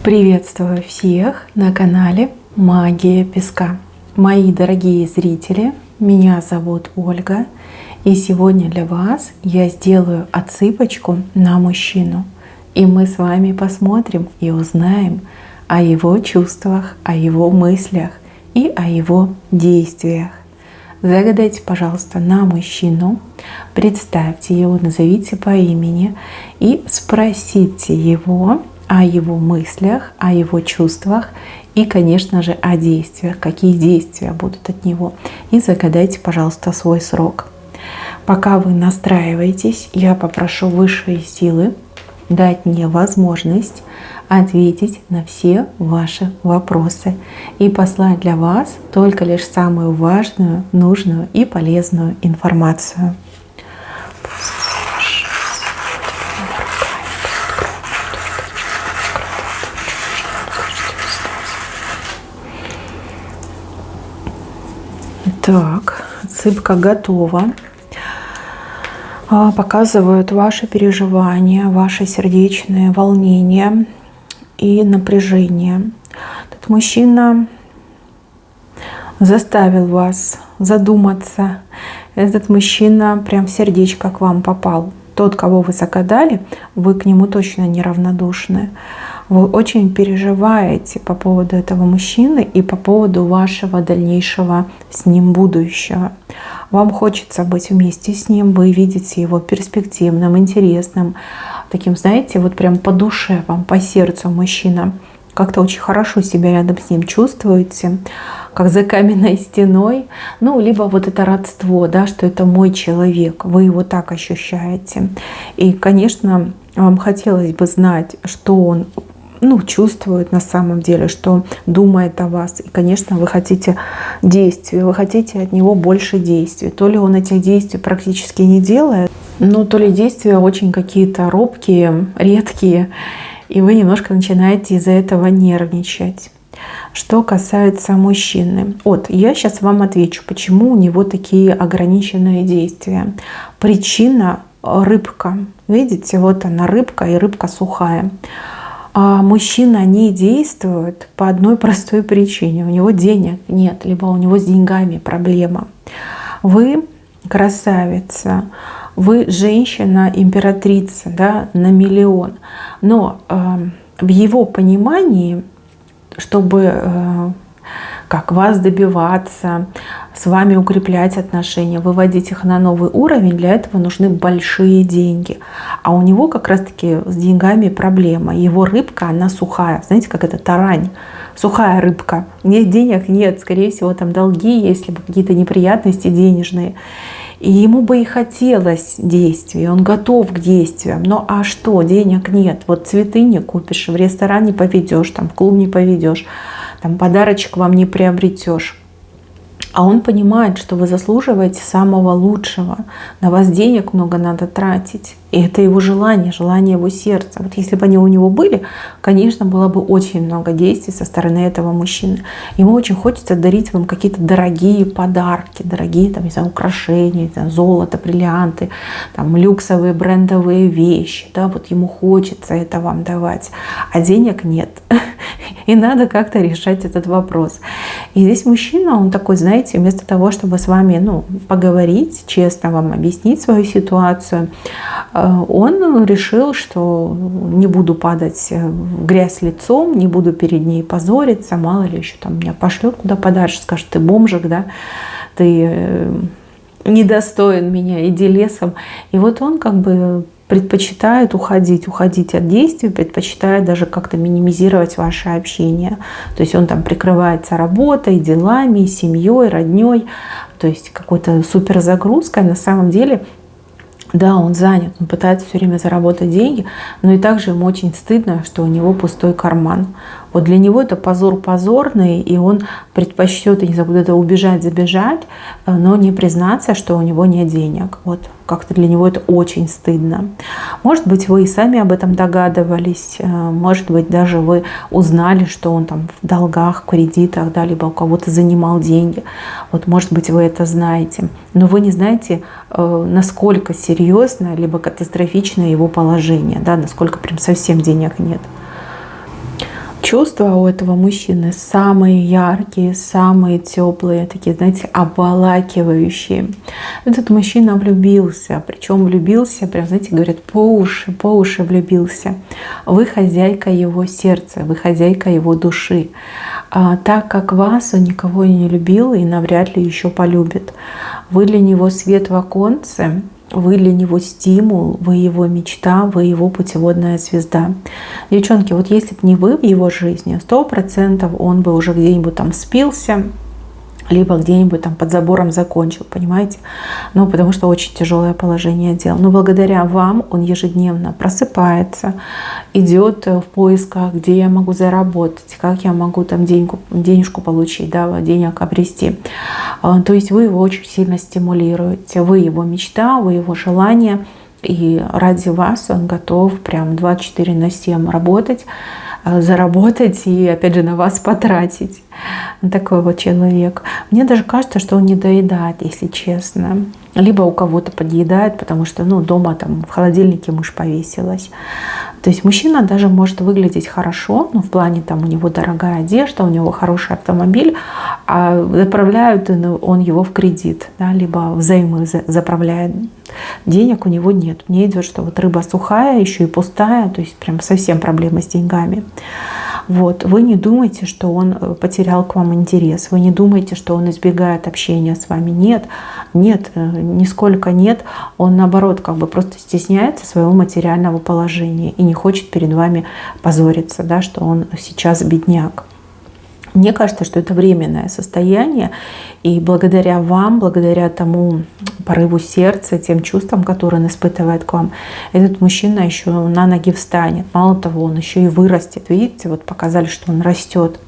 Приветствую всех на канале Магия Песка. Мои дорогие зрители, меня зовут Ольга, и сегодня для вас я сделаю отсыпочку на мужчину. И мы с вами посмотрим и узнаем о его чувствах, о его мыслях и о его действиях. Загадайте, пожалуйста, на мужчину, представьте его, назовите по имени и спросите его о его мыслях, о его чувствах и, конечно же, о действиях, какие действия будут от него. И загадайте, пожалуйста, свой срок. Пока вы настраиваетесь, я попрошу высшие силы дать мне возможность ответить на все ваши вопросы и послать для вас только лишь самую важную, нужную и полезную информацию. Так, отсыпка готова. Показывают ваши переживания, ваши сердечные волнения и напряжение. Этот мужчина заставил вас задуматься. Этот мужчина прям в сердечко к вам попал. Тот, кого вы загадали, вы к нему точно неравнодушны. Вы очень переживаете по поводу этого мужчины и по поводу вашего дальнейшего с ним будущего. Вам хочется быть вместе с ним, вы видите его перспективным, интересным, таким, знаете, вот прям по душе вам, по сердцу мужчина. Как-то очень хорошо себя рядом с ним чувствуете, как за каменной стеной. Ну, либо вот это родство, да, что это мой человек, вы его так ощущаете. И, конечно, вам хотелось бы знать, что он чувствует на самом деле, что думает о вас. И, конечно, вы хотите действий, вы хотите от него больше действий. То ли он этих действий практически не делает, то ли действия очень какие-то робкие, редкие, и вы немножко начинаете из-за этого нервничать. Что касается мужчины. Я сейчас вам отвечу, почему у него такие ограниченные действия. Причина — рыбка. Видите, вот она, рыбка, и рыбка сухая. А мужчина не действует по одной простой причине. У него денег нет, либо у него с деньгами проблема. Вы красавица, вы женщина-императрица, да, на миллион. Но в его понимании, чтобы как вас добиваться, с вами укреплять отношения, выводить их на новый уровень, для этого нужны большие деньги. А у него как раз-таки с деньгами проблема. Его рыбка, она сухая. Знаете, как это тарань. Сухая рыбка. Нет денег, нет. Скорее всего, там долги есть, либо какие-то неприятности денежные. И ему бы и хотелось действий, он готов к действиям. Но а что, денег нет. Вот цветы не купишь, в ресторан не поведешь, там, в клуб не поведешь, там, подарочек вам не приобретешь. А он понимает, что вы заслуживаете самого лучшего. На вас денег много надо тратить. И это его желание, желание его сердца. Вот если бы они у него были, конечно, было бы очень много действий со стороны этого мужчины. Ему очень хочется дарить вам какие-то дорогие подарки, дорогие там, не знаю, украшения, там, золото, бриллианты, там, люксовые брендовые вещи. Да, вот ему хочется это вам давать. А денег нет. И надо как-то решать этот вопрос. И здесь мужчина, он такой, знаете, вместо того, чтобы с вами поговорить, честно вам объяснить свою ситуацию, он решил, что не буду падать в грязь лицом, не буду перед ней позориться, мало ли еще там меня пошлет куда подальше, скажет, ты бомжик, да, ты недостоин меня, иди лесом. И вот он как бы предпочитает уходить от действий, предпочитает даже как-то минимизировать ваше общение. То есть он там прикрывается работой, делами, семьей, родней, то есть какой-то суперзагрузкой. На самом деле, да, он занят, он пытается все время заработать деньги, но и также ему очень стыдно, что у него пустой карман. Вот для него это позор позорный, и он предпочтет, я не знаю, куда-то убежать, забежать, но не признаться, что у него нет денег. Вот как-то для него это очень стыдно. Может быть, вы и сами об этом догадывались, может быть, даже вы узнали, что он там в долгах, в кредитах, да, либо у кого-то занимал деньги. Вот, может быть, вы это знаете, но вы не знаете, насколько серьезно либо катастрофично его положение, да, насколько прям совсем денег нет. Чувства у этого мужчины самые яркие, самые теплые, такие, знаете, обволакивающие. Этот мужчина влюбился, причем влюбился, прям, знаете, говорят, по уши влюбился. Вы хозяйка его сердца, вы хозяйка его души. Так как вас он никого не любил и навряд ли еще полюбит. Вы для него свет в оконце, вы для него стимул, вы его мечта, вы его путеводная звезда. Девчонки, вот если бы не вы в его жизни, 100% он бы уже где-нибудь там спился, либо где-нибудь там под забором закончил, понимаете? Ну, потому что очень тяжелое положение дел. Но благодаря вам он ежедневно просыпается, идет в поисках, где я могу заработать, как я могу там денежку получить, да, денег обрести. То есть вы его очень сильно стимулируете, вы его мечта, вы его желание, и ради вас он готов прям 24/7 работать, заработать и опять же на вас потратить. Такой вот человек. Мне даже кажется, что он не доедает, если честно. Либо у кого-то подъедает, потому что дома там в холодильнике мышь повесилась. То есть мужчина даже может выглядеть хорошо, в плане там у него дорогая одежда, у него хороший автомобиль, а заправляют он его в кредит, да, либо взаймы заправляет. Денег у него нет. Мне идет, что вот рыба сухая, еще и пустая, то есть прям совсем проблемы с деньгами. Вот. Вы не думайте, что он потерял к вам интерес. Вы не думайте, что он избегает общения с вами. Нет, нисколько нет. Он наоборот просто стесняется своего материального положения и не хочет перед вами позориться, да, что он сейчас бедняк. Мне кажется, что это временное состояние, и благодаря вам, благодаря тому порыву сердца, тем чувствам, которые он испытывает к вам, этот мужчина еще на ноги встанет. Мало того, он еще и вырастет. Видите, вот показали, что он растет.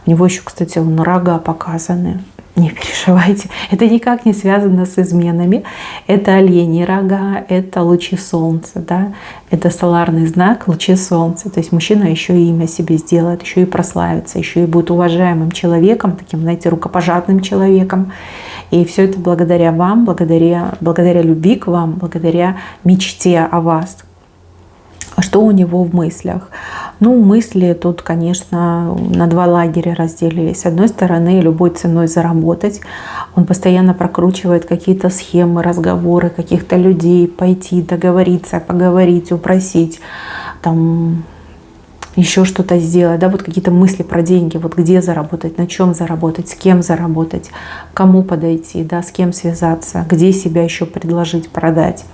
У него еще, кстати, рога показаны. Не переживайте, это никак не связано с изменами. Это оленьи рога, это лучи солнца, да? Это соларный знак лучи солнца. То есть мужчина еще и имя себе сделает, еще и прославится, еще и будет уважаемым человеком, таким, знаете, рукопожатным человеком. И все это благодаря вам, благодаря любви к вам, благодаря мечте о вас. А что у него в мыслях? Мысли тут, конечно, на два лагеря разделились. С одной стороны, любой ценой заработать. Он постоянно прокручивает какие-то схемы, разговоры каких-то людей, пойти, договориться, поговорить, упросить, там, еще что-то сделать, да, вот какие-то мысли про деньги, вот где заработать, на чем заработать, с кем заработать, кому подойти, да, с кем связаться, где себя еще предложить, продать.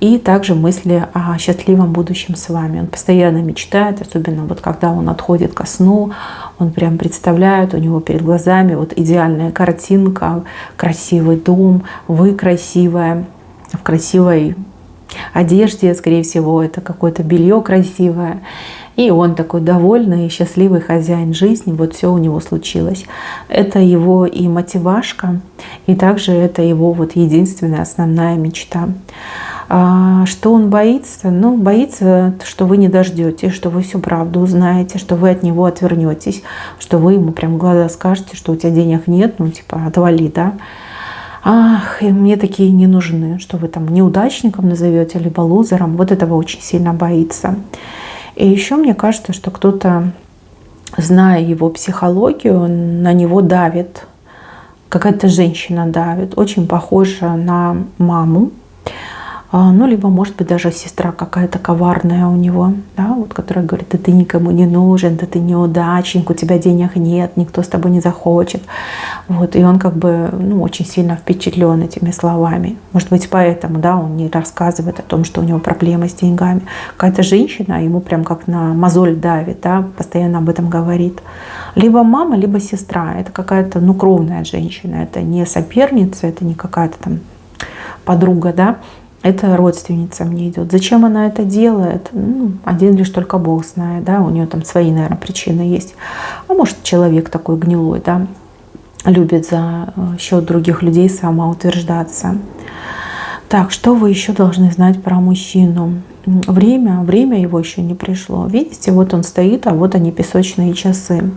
И также мысли о счастливом будущем с вами. Он постоянно мечтает, особенно вот когда он отходит ко сну, он прям представляет, у него перед глазами вот идеальная картинка, красивый дом, вы красивая, в красивой одежде, скорее всего, это какое-то белье красивое. И он такой довольный, счастливый хозяин жизни, вот все у него случилось. Это его и мотивашка, и также это его вот единственная основная мечта. Что он боится? Боится, что вы не дождетесь, что вы всю правду узнаете, что вы от него отвернетесь, что вы ему прям в глаза скажете, что у тебя денег нет, отвали, да. Ах, мне такие не нужны, что вы там неудачником назовете, либо лузером. Вот этого очень сильно боится. И еще мне кажется, что кто-то, зная его психологию, на него давит. Какая-то женщина давит, очень похожа на маму. Либо, может быть, даже сестра какая-то коварная у него, да, вот, которая говорит, да ты никому не нужен, да ты неудачник, у тебя денег нет, никто с тобой не захочет. Вот, и он очень сильно впечатлен этими словами. Может быть, поэтому, да, он не рассказывает о том, что у него проблемы с деньгами. Какая-то женщина ему прям как на мозоль давит, да, постоянно об этом говорит. Либо мама, либо сестра. Это какая-то, кровная женщина. Это не соперница, это не какая-то там подруга, да. Это родственница мне идет. Зачем она это делает? Один лишь только Бог знает, да, у нее там свои, наверное, причины есть. А может, человек такой гнилой, да, любит за счет других людей самоутверждаться. Так, что вы еще должны знать про мужчину? Время его еще не пришло. Видите, вот он стоит, а вот они песочные часы.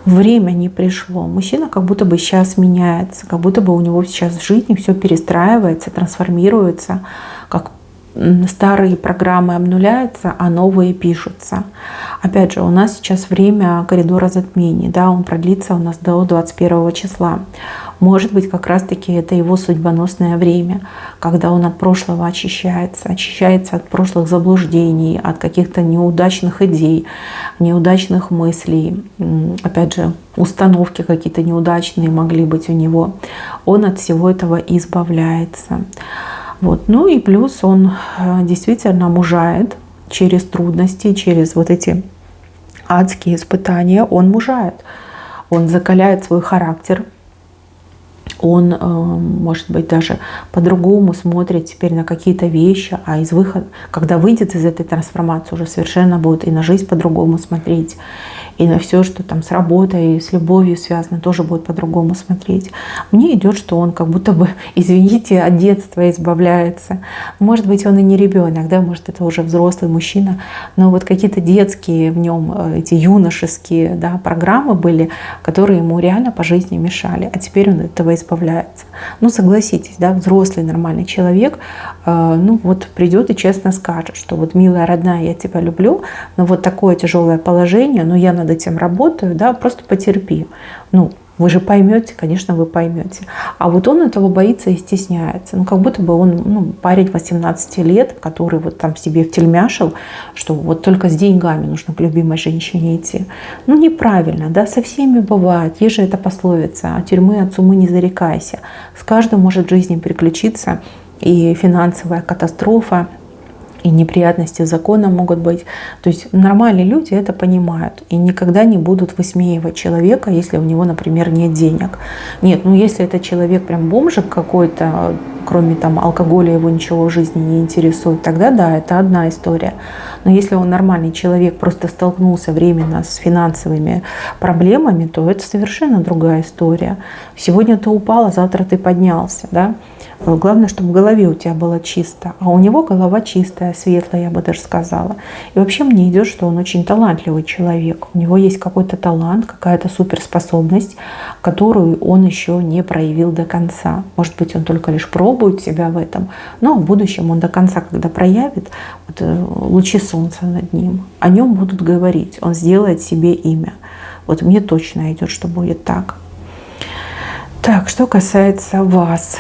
Время не пришло. Мужчина как будто бы сейчас меняется, как будто бы у него сейчас в жизни все перестраивается, трансформируется, как старые программы обнуляются, а новые пишутся. Опять же, у нас сейчас время коридора затмений, да, он продлится у нас до 21 числа. Может быть, как раз-таки это его судьбоносное время, когда он от прошлого очищается от прошлых заблуждений, от каких-то неудачных идей, неудачных мыслей. Опять же, установки какие-то неудачные могли быть у него. Он от всего этого избавляется. Вот. Ну и плюс он действительно мужает через трудности, через вот эти адские испытания. Он мужает, он закаляет свой характер. Он, может быть, даже по-другому смотрит теперь на какие-то вещи, а из выхода, когда выйдет из этой трансформации, уже совершенно будет и на жизнь по-другому смотреть, и на все, что там с работой, с любовью связано, тоже будет по-другому смотреть. Мне идет, что он как будто бы, извините, от детства избавляется. Может быть, он и не ребенок, да, может, это уже взрослый мужчина, но вот какие-то детские в нем, эти юношеские, да, программы были, которые ему реально по жизни мешали, а теперь он от этого избавляется. Ну, согласитесь, да, взрослый нормальный человек, ну вот придет и честно скажет, что вот, милая, родная, я тебя люблю, но вот такое тяжелое положение, но я над этим работаю, да, просто потерпи. Ну, вы же поймете, конечно, вы поймете. А вот он этого боится и стесняется. Ну, как будто бы он, ну, парень 18 лет, который вот там себе втельмяшил, что вот только с деньгами нужно к любимой женщине идти. Ну, неправильно, да, со всеми бывает. Есть же эта пословица: от тюрьмы, от сумы не зарекайся. С каждым может в жизни приключиться и финансовая катастрофа, и неприятности с законом могут быть. То есть нормальные люди это понимают и никогда не будут высмеивать человека, если у него, например, нет денег. Нет, ну если это человек прям бомжик какой-то, кроме там алкоголя его ничего в жизни не интересует, тогда да, это одна история. Но если он нормальный человек, просто столкнулся временно с финансовыми проблемами, то это совершенно другая история. Сегодня ты упал, а завтра ты поднялся, да? Главное, чтобы в голове у тебя было чисто. А у него голова чистая, светлая, я бы даже сказала. И вообще мне идет, что он очень талантливый человек. У него есть какой-то талант, какая-то суперспособность, которую он еще не проявил до конца. Может быть, он только лишь пробует себя в этом. Но в будущем он до конца, когда проявит, вот, лучи солнца над ним, о нем будут говорить. Он сделает себе имя. Вот мне точно идет, что будет так. Так, что касается вас.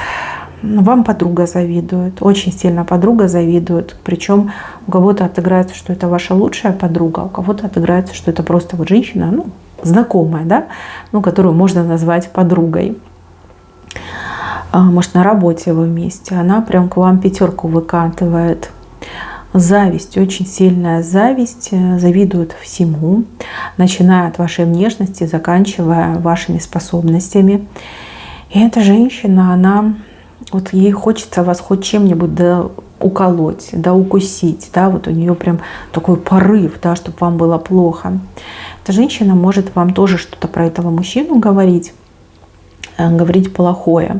Вам подруга завидует, очень сильно подруга завидует. Причем у кого-то отыграется, что это ваша лучшая подруга, у кого-то отыграется, что это просто вот женщина, ну, знакомая, да, ну, которую можно назвать подругой. Может, на работе вы вместе. Она прям к вам пятерку выкатывает. Зависть, очень сильная зависть, завидует всему, начиная от вашей внешности, заканчивая вашими способностями. И эта женщина, она... Вот ей хочется вас хоть чем-нибудь да уколоть, да укусить, да, вот у нее прям такой порыв, да, чтобы вам было плохо. Эта женщина может вам тоже что-то про этого мужчину говорить плохое.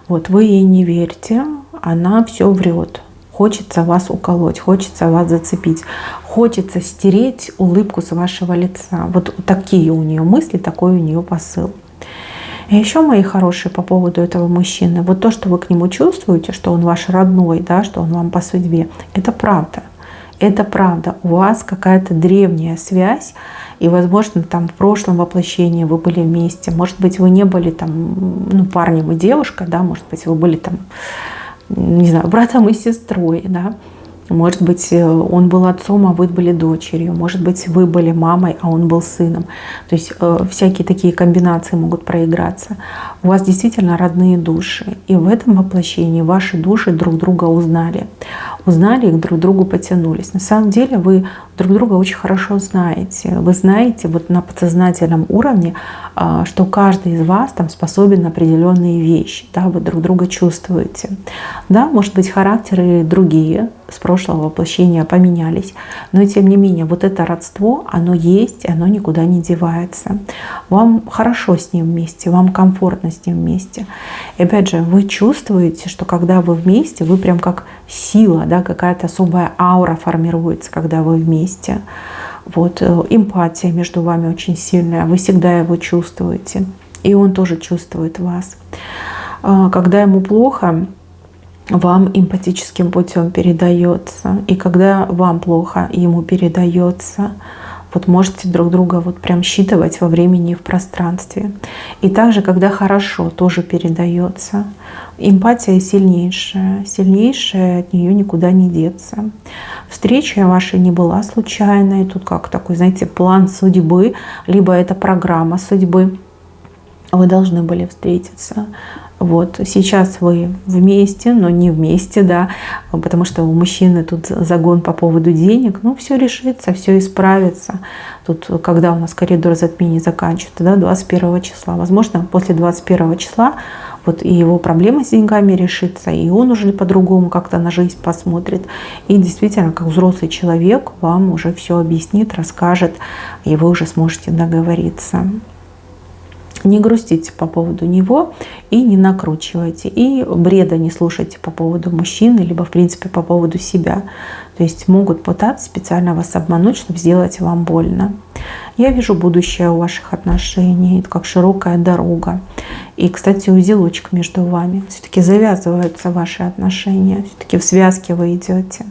Вот вы ей не верьте, она все врет. Хочется вас уколоть, хочется вас зацепить, хочется стереть улыбку с вашего лица. Вот такие у нее мысли, такой у нее посыл. И еще, мои хорошие, по поводу этого мужчины, вот то, что вы к нему чувствуете, что он ваш родной, да, что он вам по судьбе, это правда. Это правда. У вас какая-то древняя связь, и, возможно, там в прошлом воплощении вы были вместе. Может быть, вы не были там, ну, парнем и девушкой, да, может быть, вы были там, не знаю, братом и сестрой, да. Может быть, он был отцом, а вы были дочерью. Может быть, вы были мамой, а он был сыном. То есть всякие такие комбинации могут проиграться. У вас действительно родные души. И в этом воплощении ваши души друг друга узнали. Узнали и друг к другу потянулись. На самом деле вы друг друга очень хорошо знаете. Вы знаете вот на подсознательном уровне, что каждый из вас там способен на определенные вещи. Да, вы друг друга чувствуете. Да, может быть, характеры другие с прошлого воплощения поменялись, но тем не менее вот это родство, оно есть, и оно никуда не девается. Вам хорошо с ним вместе, вам комфортно с ним вместе. И опять же, вы чувствуете, что когда вы вместе, вы прям как сила, да, какая-то особая аура формируется, когда вы вместе. Вот, эмпатия между вами очень сильная, вы всегда его чувствуете, и он тоже чувствует вас. Когда ему плохо, вам эмпатическим путем передается. И когда вам плохо, ему передается. Вот можете друг друга вот прям считывать во времени и в пространстве. И также, когда хорошо, тоже передается. Эмпатия сильнейшая. Сильнейшая, от нее никуда не деться. Встреча ваша не была случайной. Тут как такой, знаете, план судьбы, либо это программа судьбы. Вы должны были встретиться. Вот сейчас вы вместе, но не вместе, да, потому что у мужчины тут загон по поводу денег, но все решится, все исправится. Тут, когда у нас коридор затмений заканчивается, да, 21 числа, возможно, после 21 числа вот и его проблема с деньгами решится, и он уже по-другому как-то на жизнь посмотрит. И действительно, как взрослый человек, вам уже все объяснит, расскажет, и вы уже сможете договориться. Не грустите по поводу него и не накручивайте. И бреда не слушайте по поводу мужчины, либо в принципе по поводу себя. То есть могут пытаться специально вас обмануть, чтобы сделать вам больно. Я вижу будущее у ваших отношений, это как широкая дорога. И, кстати, узелочек между вами. Все-таки завязываются ваши отношения, все-таки в связке вы идете.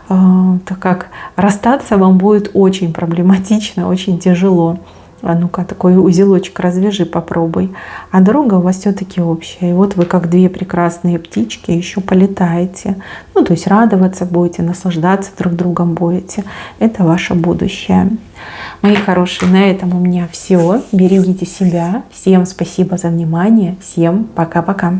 Так как расстаться вам будет очень проблематично, очень тяжело. А ну-ка, такой узелочек развяжи, попробуй. А дорога у вас все-таки общая. И вот вы как две прекрасные птички еще полетаете. Ну, то есть радоваться будете, наслаждаться друг другом будете. Это ваше будущее. Мои хорошие, на этом у меня все. Берегите себя. Всем спасибо за внимание. Всем пока-пока.